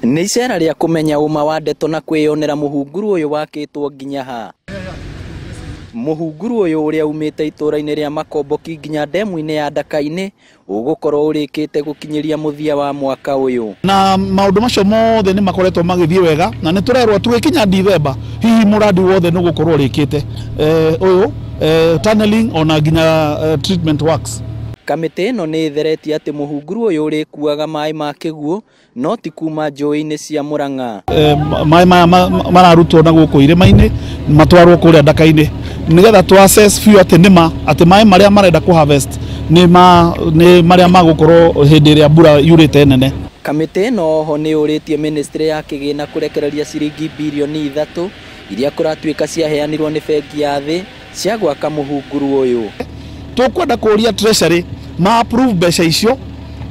Nĩ iceera rĩa kũmenya uma wa ndeto na kwĩyonera muhunguru uyu wakĩtwo nginya ha. Muhunguru uyu uria umĩte itũra-inĩ rĩa Makomboki nginya ndemu-inĩ ya Ndaka-inĩ ũgũkorwo ũrĩkĩte gũkinyĩria mũthia wa mwaka ũyũ. Na maũndũ macio mothe nĩ makoretwo magĩthiĩ wega na nĩ tũrerwo tũgĩkinya Dithemba hihi mũradi wothe nĩ ũgũkorwo ũrĩkĩte ũyũ tunneling ona nginya treatment works. Kamiti ĩno nĩ ĩtheretie atĩ muhunguru uyu ũrĩkuaga maai ma kĩguo no ti kuma njũĩ-inĩ cia Murang'a. Maai maya mararutwo na gũkũ irĩma-inĩ matwarwo kũrĩa Ndaka-inĩ nĩgetha tu assess few atĩ nĩma atĩ maai marĩa marenda ku harvest nĩ marĩa magũkorwo hĩndĩ ĩrĩa mbura yurĩte nene. Kamiti ĩno oho nĩ ũrĩtie ministry ya kigina kũrekereria ciringi mbirioni ithatu iria kũratuĩka ciaheanirwo nĩ bengi ya thii cia gwaka muhunguru uyu. Tukwenda kũria treasury ma approve mbeca icio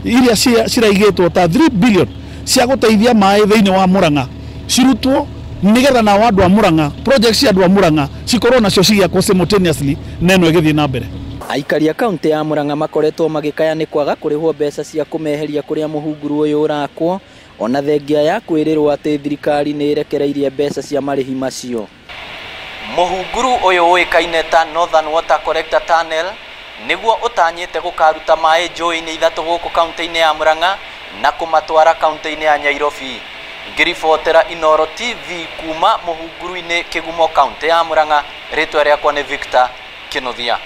iria ciraigĩtwo ta 3 billion cia gũteithia maĩ thĩinĩ wa Murang'a cirutwo nigetha na andũ a Murang'a project cia andũ a Murang'a cikorwo nacio cigĩakwo simultaneously neno ĩgĩthiĩ na mbere. Aikari a kaunti ya Murang'a makoretwo magĩkaya nĩ kwaga kũrĩhwo mbeca cia kũmeheria kũrĩa muhunguru ũyũ ũrakwo ona thengia ya kwĩrĩrwo atĩ thirikari nĩ ĩrekereirie mbeca cia marĩhi macio. Muhunguru ũyũ ũĩkaine ta Northen Water Collector Tunnel niguo ũtanyĩte gũkaruta maĩ njũĩ-inĩ ithatu gũkũ kaunti-inĩ ya Murang'a na kũmatwara kaunti-inĩ ya Nyairobi. Ngiribotera Inooro TV kuma muhunguru-inĩ Kĩgumo kaunti ya Murang'a, rĩtwa rĩakwa nĩ Victor Kĩnuthia.